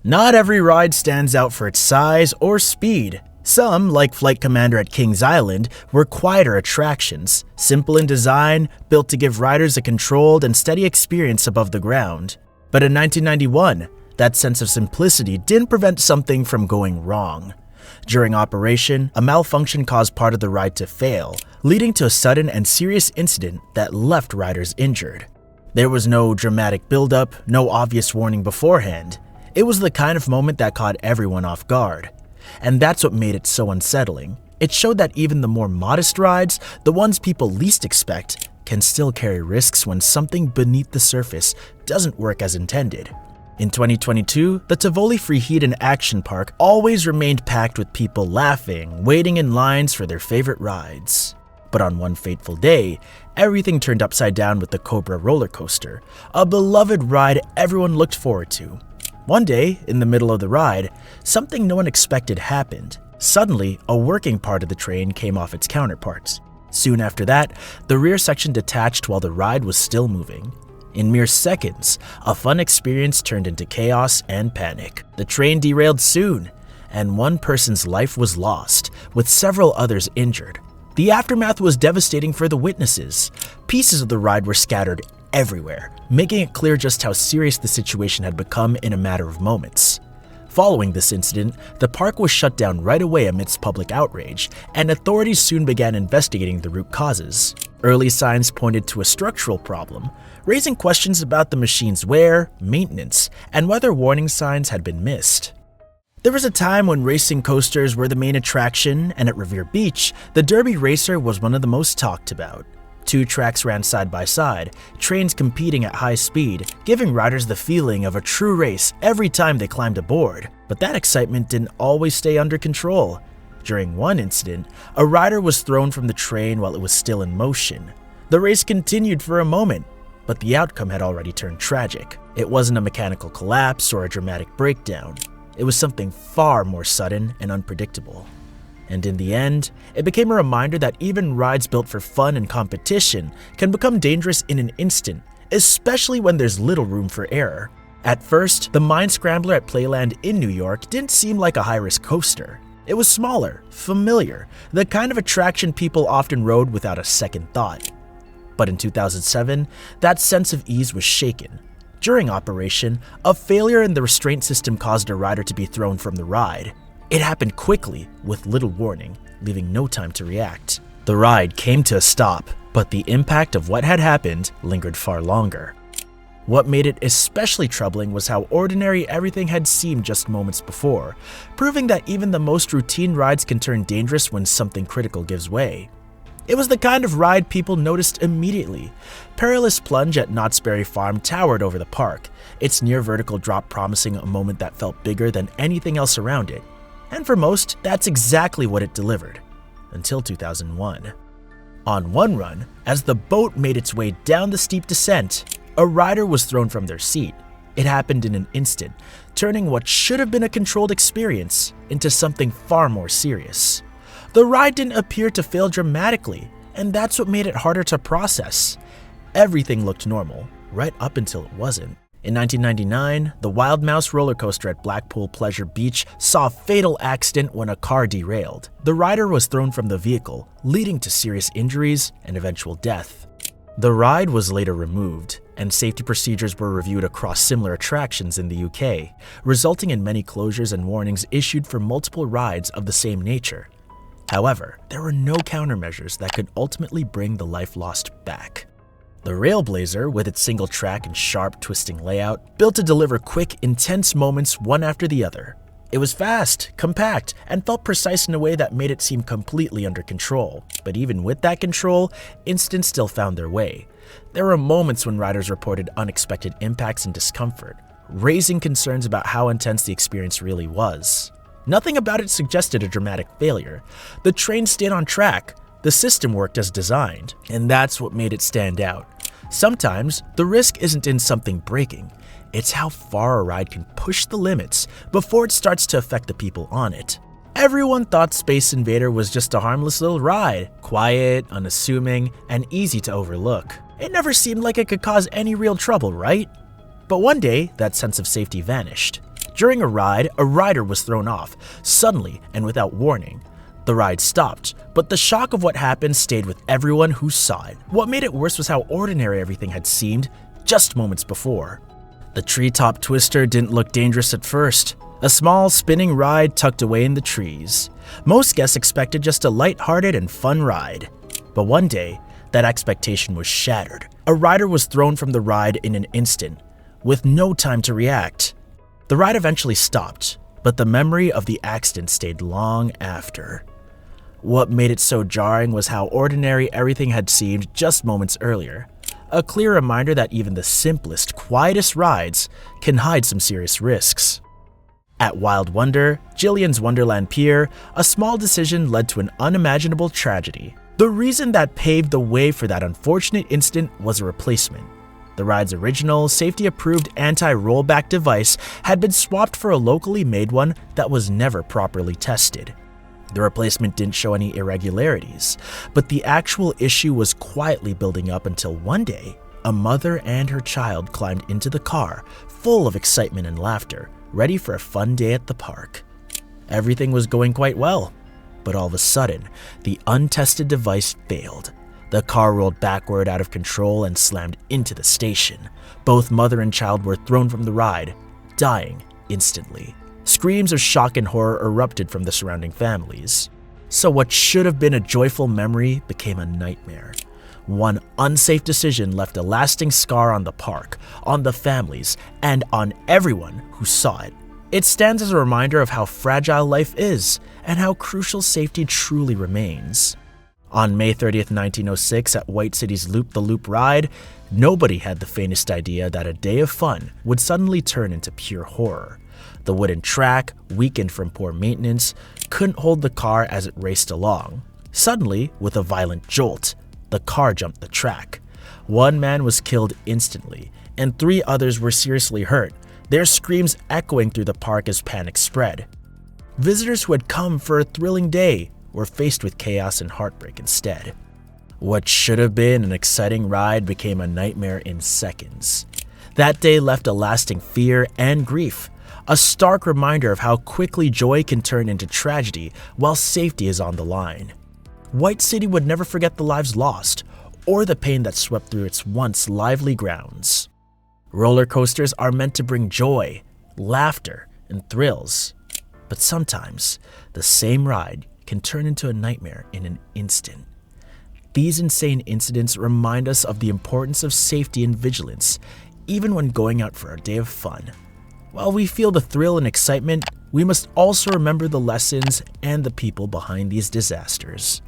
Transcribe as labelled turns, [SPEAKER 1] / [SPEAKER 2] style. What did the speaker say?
[SPEAKER 1] Not every ride stands out for its size or speed. Some, like Flight Commander at Kings Island, were quieter attractions, simple in design, built to give riders a controlled and steady experience above the ground. But in 1991, that sense of simplicity didn't prevent something from going wrong. During operation, a malfunction caused part of the ride to fail, leading to a sudden and serious incident that left riders injured. There was no dramatic buildup, no obvious warning beforehand. It was the kind of moment that caught everyone off guard. And that's what made it so unsettling. It showed that even the more modest rides, the ones people least expect, can still carry risks when something beneath the surface doesn't work as intended. In 2022, the Tivoli Friheden Action Park always remained packed with people laughing, waiting in lines for their favorite rides. But on one fateful day, everything turned upside down with the Cobra roller coaster, a beloved ride everyone looked forward to. One day, in the middle of the ride, something no one expected happened. Suddenly, a working part of the train came off its counterparts. Soon after that, the rear section detached while the ride was still moving. In mere seconds, a fun experience turned into chaos and panic. The train derailed soon, and one person's life was lost, with several others injured. The aftermath was devastating for the witnesses. Pieces of the ride were scattered everywhere, making it clear just how serious the situation had become in a matter of moments. Following this incident, the park was shut down right away amidst public outrage, and authorities soon began investigating the root causes. Early signs pointed to a structural problem, raising questions about the machine's wear, maintenance, and whether warning signs had been missed. There was a time when racing coasters were the main attraction, and at Revere Beach, the Derby Racer was one of the most talked about. Two tracks ran side by side, trains competing at high speed, giving riders the feeling of a true race every time they climbed aboard. But that excitement didn't always stay under control. During one incident, a rider was thrown from the train while it was still in motion. The race continued for a moment, but the outcome had already turned tragic. It wasn't a mechanical collapse or a dramatic breakdown. It was something far more sudden and unpredictable. And in the end, it became a reminder that even rides built for fun and competition can become dangerous in an instant, especially when there's little room for error. At first, the Mind Scrambler at Playland in New York didn't seem like a high-risk coaster. It was smaller, familiar, the kind of attraction people often rode without a second thought. But in 2007, that sense of ease was shaken. During operation, a failure in the restraint system caused a rider to be thrown from the ride. It happened quickly, with little warning, leaving no time to react. The ride came to a stop, but the impact of what had happened lingered far longer. What made it especially troubling was how ordinary everything had seemed just moments before, proving that even the most routine rides can turn dangerous when something critical gives way. It was the kind of ride people noticed immediately. Perilous Plunge at Knott's Berry Farm towered over the park, its near-vertical drop promising a moment that felt bigger than anything else around it. And for most, that's exactly what it delivered, until 2001. On one run, as the boat made its way down the steep descent, a rider was thrown from their seat. It happened in an instant, turning what should have been a controlled experience into something far more serious. The ride didn't appear to fail dramatically, and that's what made it harder to process. Everything looked normal, right up until it wasn't. In 1999, the Wild Mouse roller coaster at Blackpool Pleasure Beach saw a fatal accident when a car derailed. The rider was thrown from the vehicle, leading to serious injuries and eventual death. The ride was later removed, and safety procedures were reviewed across similar attractions in the UK, resulting in many closures and warnings issued for multiple rides of the same nature. However, there were no countermeasures that could ultimately bring the life lost back. The Railblazer, with its single track and sharp, twisting layout, built to deliver quick, intense moments one after the other. It was fast, compact, and felt precise in a way that made it seem completely under control. But even with that control, incidents still found their way. There were moments when riders reported unexpected impacts and discomfort, raising concerns about how intense the experience really was. Nothing about it suggested a dramatic failure. The train stayed on track, the system worked as designed, and that's what made it stand out. Sometimes, the risk isn't in something breaking, it's how far a ride can push the limits before it starts to affect the people on it. Everyone thought Space Invader was just a harmless little ride, quiet, unassuming, and easy to overlook. It never seemed like it could cause any real trouble, right? But one day, that sense of safety vanished. During a ride, a rider was thrown off, suddenly and without warning. The ride stopped, but the shock of what happened stayed with everyone who saw it. What made it worse was how ordinary everything had seemed just moments before. The treetop twister didn't look dangerous at first. A small, spinning ride tucked away in the trees. Most guests expected just a light-hearted and fun ride. But one day, that expectation was shattered. A rider was thrown from the ride in an instant, with no time to react. The ride eventually stopped, but the memory of the accident stayed long after. What made it so jarring was how ordinary everything had seemed just moments earlier. A clear reminder that even the simplest, quietest rides can hide some serious risks. At Wild Wonder, Jillian's Wonderland Pier, a small decision led to an unimaginable tragedy. The reason that paved the way for that unfortunate incident was a replacement. The ride's original, safety-approved anti-rollback device had been swapped for a locally made one that was never properly tested. The replacement didn't show any irregularities, but the actual issue was quietly building up until one day, a mother and her child climbed into the car, full of excitement and laughter, ready for a fun day at the park. Everything was going quite well, but all of a sudden, the untested device failed. The car rolled backward out of control and slammed into the station. Both mother and child were thrown from the ride, dying instantly. Screams of shock and horror erupted from the surrounding families. So what should have been a joyful memory became a nightmare. One unsafe decision left a lasting scar on the park, on the families, and on everyone who saw it. It stands as a reminder of how fragile life is and how crucial safety truly remains. On May 30th, 1906, at White City's Loop the Loop ride, nobody had the faintest idea that a day of fun would suddenly turn into pure horror. The wooden track, weakened from poor maintenance, couldn't hold the car as it raced along. Suddenly, with a violent jolt, the car jumped the track. One man was killed instantly, and 3 others were seriously hurt, their screams echoing through the park as panic spread. Visitors who had come for a thrilling day were faced with chaos and heartbreak instead. What should have been an exciting ride became a nightmare in seconds. That day left a lasting fear and grief, a stark reminder of how quickly joy can turn into tragedy while safety is on the line. White City would never forget the lives lost, or the pain that swept through its once lively grounds. Roller coasters are meant to bring joy, laughter, and thrills. But sometimes, the same ride can turn into a nightmare in an instant. These insane incidents remind us of the importance of safety and vigilance, even when going out for a day of fun. While we feel the thrill and excitement, we must also remember the lessons and the people behind these disasters.